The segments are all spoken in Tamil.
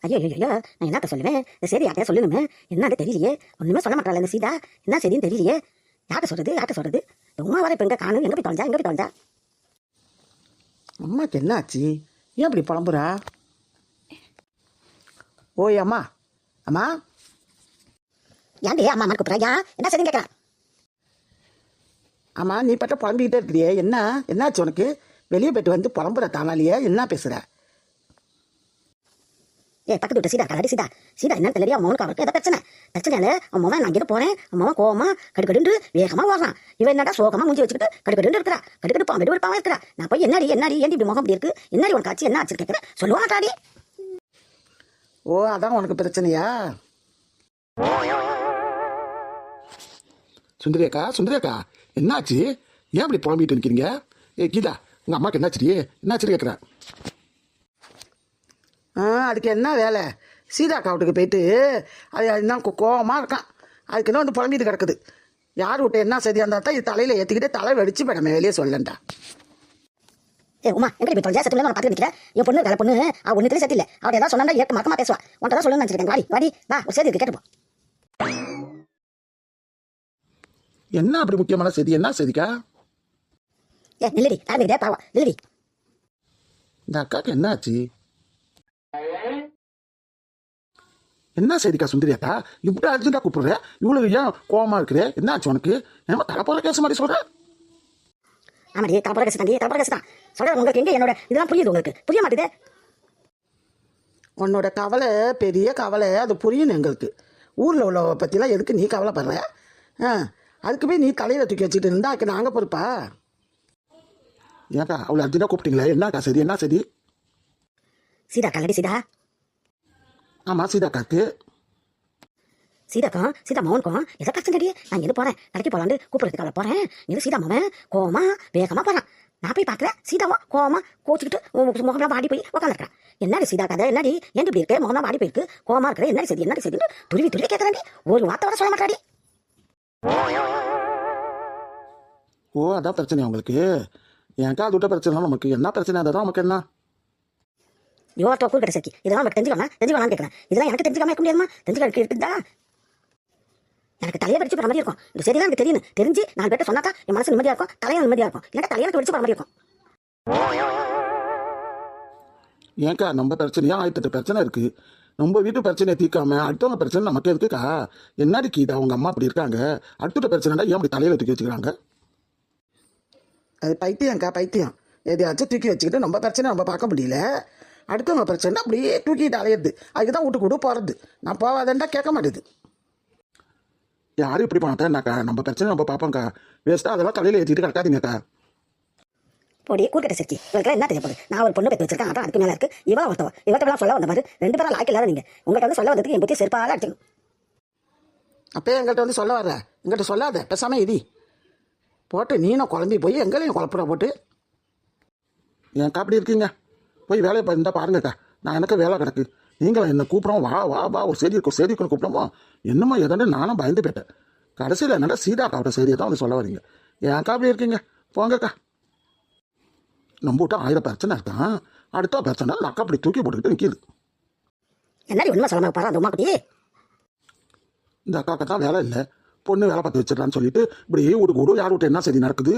ஐயோ ஐயோ ஐயோ, நான் என்னத்த சொல்லுவேன்? சரி யார்கிட்ட சொல்லணுமே, என்னன்னு தெரியலையே. ஒன்றுமே சொல்ல மாட்டாள் இந்த சீதா. என்ன சரின்னு தெரியலையே. யார்கிட்ட சொல்றது? உமா வர இப்போ எங்கே காணும்? எங்கே போய் தொலைஞ்சா? அம்மாக்கு என்ன ஆச்சு? ஏன் அப்படி புலம்புறா? ஓய் அம்மா, அம்மா. ஏன்டி அம்மா அம்மா கூப்பிட்றா? என்ன சரின்னு கேட்குறான். அம்மா, நீ பட்ட புலம்பிக்கிட்டே இருக்கிறியே, என்னாச்சு உனக்கு? வெளியே போய்ட்டு வந்து புலம்புற தானாலேயே என்ன பேசுகிற? பக்கத்து விட்டு சீதா கலாடி சீதா என்ன தெரியல. அவனுக்கு அவருக்கு எதாவது பிரச்சனையால அவன் நான் இங்கே போறேன். அவன் கோவமா கடுக்கடுன்னு வேகமா வரான். இவன் என்னடா சோகமா மூஞ்சி வச்சுக்கிட்டு கடுக்கடுன்னு இருக்கிறா. கடுக்கடுப்பான் வெடுப்பாவும் இருக்கிறா. நான் போய் என்னடி ஏன் இப்படி முகம் இப்படி இருக்கு? என்னடி உனக்கு ஆச்சு? என்ன ஆச்சு கேட்கிறேன். சொல்லுவா மாட்டாடி. ஓ, அதான் உனக்கு பிரச்சனையா? சுந்தரியாக்கா என்னாச்சு? ஏன் அப்படி புலம்பிட்டு நிற்கிறீங்க? கீதா, உங்கள் அம்மாவுக்கு என்னாச்சு கேட்குறேன். அதுக்கு என்ன வேலை? சீதாக்கா வீட்டுக்கு போயிட்டு அது இன்னும் கோவமாக இருக்கான். அதுக்கு இன்னும் வந்து புலம்பிட்டு கிடக்குது. யார் விட்டு என்ன சரியாக இருந்தால் தான் இது தலையில் ஏற்றிக்கிட்டு தலை வெடிச்சு போயிடமே, வெளியே சொல்லண்டா. உமா எங்க போய் தொலைஞ்சா? சத்துலாம் பார்த்து நிற்கிறேன். என் பொண்ணு வேலை பொண்ணு அவள் ஒன்றுத்துல சத்து இல்லை. அவள் ஏதாவது சொன்னா ஏற்க மக்கமா பேசுவா. உன்ட்ட தான் சொல்லணும்னு நினச்சிருக்கேன். வாடி வா, ஒரு செய்தி இருக்கு, கேட்டுப்போம். என்ன அப்படி முக்கியமான செய்தி? என்ன செய்திக்கா? நில்லடி தலைமைக்கிட்டே பாவா, நில்லடி. இந்த அக்காவுக்கு என்ன ஆச்சு? என்ன செய்திக்கா சுந்தரியாக்கா? இப்படி அர்ஜென்டா கூப்பிடுற? இவ்வளவு ஏன் கோவமா இருக்கிற? என்ன ஆச்சு உனக்கு? என்ன தலைப்போற கேஸ் மாதிரி சொல்ற? ஆமாடி, தலைப்போற கேஸ் தான் சொல்ற. உங்களுக்கு எங்க என்னோட இதெல்லாம் புரியுது? உங்களுக்கு புரிய மாட்டேதே. உன்னோட கவலை பெரிய கவலை, அது புரியணும் எங்களுக்கு. ஊரில் உள்ளவ பற்றிலாம் எதுக்கு நீ கவலைப்படுற? அதுக்கு போய் நீ தலையில் தூக்கி வச்சுட்டு இருந்தா அதுக்கு நாங்கள் பொறுப்பா? ஏக்கா அவ்வளோ அர்ஜென்ட்டாக கூப்பிட்டீங்களே, என்னக்கா சரி? என்ன சரி? சீதா கல்லடி சீதா. ஆமாம், சீதாக்காக்கு. சீதா மோகனுக்கும் எதை பிரச்சனை? நான் எது போகிறேன், கடைக்கு போகலான்னு கூப்பிட்றதுக்கு அவளை போகிறேன். இது சீதா மோகன் கோவமா வேகமாக போகிறான். நான் போய் பார்க்குறேன், சீதாவும் கோவமா கோச்சிக்கிட்டு முகம்லாம் வாடி போய் உட்காந்துருக்கிறேன். என்னடி சீதா கதை? என்னடி ஏன் இப்படி இருக்கு? முகம்லாம் வாடி போயிருக்கு, கோவமா இருக்கிற. என்னடி சரி துருவி கேட்குறாண்டி. ஒரு வார்த்தை வர சொல்ல மாட்டாடி. ஓ, அதான் பிரச்சனை உங்களுக்கு? ஏன்க்கா அது விட்ட பிரச்சனை? நமக்கு என்ன பிரச்சனை? அதான் நமக்கு என்ன? யோட்டோ கூழ் கடை சரி, இதெல்லாம் நமக்கு தெரிஞ்சுக்கலாம்னு கேட்குறேன். இதெல்லாம் எனக்கு தெரிஞ்சுக்காம இருக்க முடியாதுமா? தெரிஞ்சுக்க இருக்குதா? எனக்கு தலையை வெடிச்சு போகிற மாதிரி இருக்கும். இந்த சரிதான் எனக்கு தெரியும். தெரிஞ்சு 4 பேர்ட்ட சொன்னா தான் என் மனசு நிம்மதியாக இருக்கும், தலையும் நிம்மதியாக இருக்கும். இல்லைன்னா தலையை வெடிச்சு போகிற மாதிரி இருக்கும். ஏன்க்கா நம்ம பிரச்சனையா 1008 பிரச்சனை இருக்கு. நம்ம வீட்டு பிரச்சனையை தீர்க்காம அடுத்தவங்க பிரச்சனை நமக்கு இருக்குக்கா. என்னடி கீதா அவங்க அம்மா அப்படி இருக்காங்க? அடுத்த பிரச்சனைடா ஏன் அப்படி தலையில தூக்கி வச்சுக்கிறாங்க? அது பைத்தியம். எதையாச்சும் தூக்கி வச்சுக்கிட்டு நம்ம பிரச்சனை நம்ம பார்க்க முடியல. அடுத்தவங்க பிரச்சனை அப்படியே தூக்கிட்டு அலையிறது. அதுக்கு தான் வீட்டுக்கு போகிறது. நான் போவாதேன்டா கேட்க மாட்டேது. யாரும் இப்படி பண்ணாட்டா என்னக்கா? நம்ம பிரச்சனை நம்ம பார்ப்போம்க்கா. வேஸ்ட்டாக அதெல்லாம் தலையில் ஏற்றிட்டு கிடக்காதீங்கக்கா. போடி கூட்டத்தை சரி, இவருக்கு என்ன தெரிய போகுது? நான் ஒரு பொண்ணு பெற்று வச்சிருக்கேன், அதான் அதுக்கு மேலே இருக்கு. இவர்கிட்ட சொல்ல வந்த மாதிரி 2 பேரும் லாய்க்கு இல்லாத நீங்கள் உங்கள்கிட்ட வந்து சொல்ல வந்ததுக்கு என் பற்றி செருப்பாக அடிச்சிடும். அப்போ எங்கள்கிட்ட வந்து சொல்ல வர்ற? எங்கள்கிட்ட சொல்லாத, பேசாம இடி போட்டு நீனும் குழம்பி போய் எங்களையும் குழப்புற போட்டு. ஏன்க்கா அப்படி இருக்கீங்க? போய் வேலையை இருந்தால் பாருங்கக்கா. நான் எனக்கு வேலை கிடக்கு. நீங்களும் என்ன கூப்பிட்றோம், வா ஒரு செய்தி இருக்குன்னு கூப்பிடுமோ என்னமோ எதானே நானும் பயந்து போயிட்டேன். கடைசியில் என்னடா சீதாக்காவோட செய்தியை தான் வந்து சொல்ல வரீங்க. ஏன்க்கா அப்படி இருக்கீங்க? போங்கக்கா. நம்ம விட்டா 1000 பிரச்சனை இருக்கான். அடுத்த பிரச்சனை அந்த அக்கா அப்படி தூக்கி போட்டுக்கிட்டு நிற்கிது. என்னடி உண்மை சொல்லாம பாரு அந்த உமா குட்டி. இந்த அக்காவுக்கு தான் வேலை இல்லை, பொண்ணு வேலை பார்த்து வச்சிடலான்னு சொல்லிட்டு இப்படி வீடு யார் விட்டு என்ன செய்தி நடக்குது,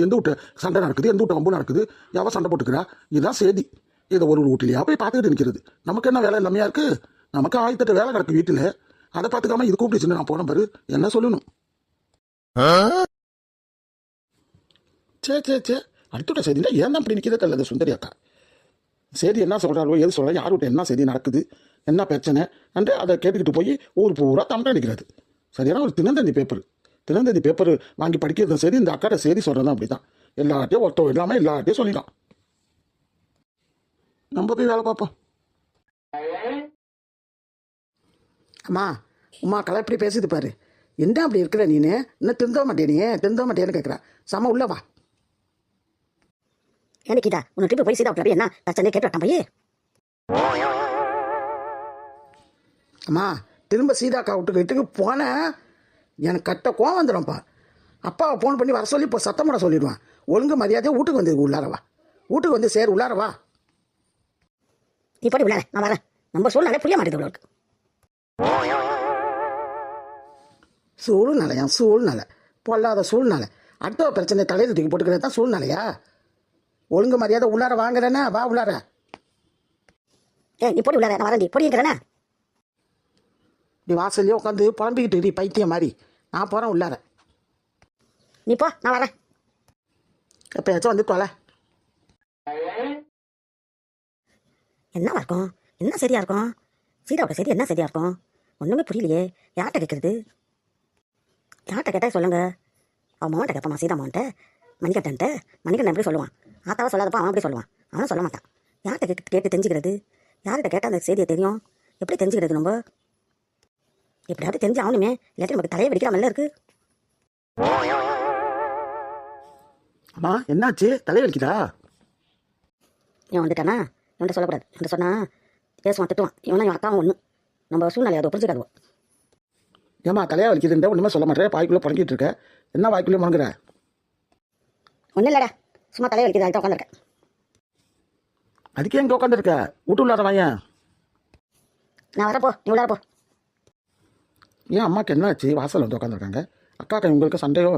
எந்த வீட்டு சண்டை நடக்குது, எந்த வீட்டு வம்பு நடக்குது, எவ சண்டை போட்டுக்கிறா, இதுதான் செய்தி. இதை ஒரு வீட்டிலையா போய் பார்த்துக்கிட்டு நிற்கிறது. நமக்கு என்ன வேலை இல்லாமையா இருக்கு? நமக்கு 1008 வேலை கிடக்கு வீட்டில். அதை பார்த்துக்காம இது கூப்பிட்டு நான் போன பாரு என்ன சொல்லணும்? சே அடுத்த செய்தினா ஏன் அப்படி நிற்கிறதே தெரியல சுந்தரி அக்கா. சரி என்ன சொல்கிறாரோ, எது சொல்கிறா, யார் விட்டு என்ன செய்தி நடக்குது, என்ன பிரச்சனை அன்று அதை கேட்டுக்கிட்டு போய் ஊர் பூரா தமிழ் அடிக்கிறது. சரியான ஒரு தினந்தந்தி பேப்பர் வாங்கி படிக்கிறதும் சரி, இந்த அக்காட்ட செய்தி சொல்கிறதும் அப்படி தான். எல்லார்ட்டையும் ஒருத்தர் இல்லாமல் எல்லார்ட்டையும் சொல்லிடும். நம்ம போய் வேலை பார்ப்போம். அம்மா உமா கலை எப்படி பேசுது பாரு. என்ன அப்படி இருக்கிற நீனு? இன்னும் திருந்த மாட்டேன்னு கேட்குறா. சம உள்ளவா எனக்குதா உன்னை திருப்பி போய் சீதா விட்டு என்ன பிரச்சனை கேட்டு போய். அம்மா திரும்ப சீதாக்கா வீட்டுக்கு போனேன், எனக்கு கட்ட கோவம் வந்துடும்ப்பா. அப்பாவை ஃபோன் பண்ணி வர சொல்லி இப்போ சத்தம் போட சொல்லிடுவான். ஒழுங்கு மரியாதையாக வீட்டுக்கு வந்து உள்ளாரவா, வீட்டுக்கு வந்து உள்ளாரவா. நீ போய் உள்ளார, நான் வரேன். நம்ம சூழ்நிலை புரிய மாட்டேது இவ்வளோக்கு. சூழ்நிலையா சூழ்நிலை பொல்லாத சூழ்நிலை. அடுத்த பிரச்சனை தலையில் தூக்கி போட்டுக்கிறது தான் சூழ்நிலையா? ஒழுங்கு மரியாதை உள்ளார வாங்குறேன்னா வா உள்ளார. நீ போடி உள்ளார, நான் வரேன், பொடிங்கிறேன்னா. நீ வாசல்லையே உட்காந்து புலம்பிக்கிட்டு இரு பைத்தியம் மாதிரி. நான் போகிறேன் உள்ளார. நீ போ, நான் வரேன். எப்பயாச்சும் வந்து தொலை. என்னவா இருக்கும்? என்ன சரியா இருக்கும்? சீதாவோட சரி என்ன சரியா இருக்கும்? ஒன்றுமே புரியலையே. யார்கிட்ட கேட்குறது? யார்கிட்ட கேட்டால் சொல்லுங்க. அவன் மோன்ட்ட கேட்பான், சீதா மோன்ட்ட, மணிகண்டன்ட்ட. மணிகண்டன் எப்படி சொல்லுவான்? ஆத்தாவை சொல்லாதப்பா அவன் எப்படி சொல்லுவான்? அவனும் சொல்ல மாட்டான். யார்கிட்ட கேட்டு தெரிஞ்சுக்கிறது? யார்கிட்ட கேட்டால் அந்த செய்தியை தெரியும்? எப்படி தெரிஞ்சுக்கிறது? நம்ம எப்படியாவது தெரிஞ்சு ஆகணுமே, இல்லாட்டி நமக்கு தலையை வெடிக்கிற மாதிரில இருக்கு. அம்மா என்னாச்சு? தலையை வலிக்குதா? இவன் வந்துட்டானா? இவன்ட்ட சொல்லக்கூடாது. இவன்ட்ட சொன்னா பேசுவான், திட்டுவான். இவனா இவன் அக்காவும் ஒன்று. நம்ம சூழ்நிலை அதை புரிஞ்சுக்காதுவோம். ஏம்மா தலையா வலிக்குதுன்ற ஒன்றுமே சொல்ல மாட்டேன். வாய்க்குள்ளே புழங்கிட்டு இருக்க. என்ன வாய்க்குள்ளே முழங்குற? ஒன்றும் இல்லைடா, சும்மா தலையை வலிக்குது, அதுதான் உட்காந்துருக்கேன். அதுக்கே எங்கே உட்காந்துருக்க? வீட்டு உள்ளார வாயன். நான் வரப்போ, நீ உள்ளார போ. ஏன் அம்மாவுக்கு என்னாச்சு? வாசல் வந்து உட்காந்துருக்காங்க. அக்காக்கா உங்களுக்கு சண்டையோ?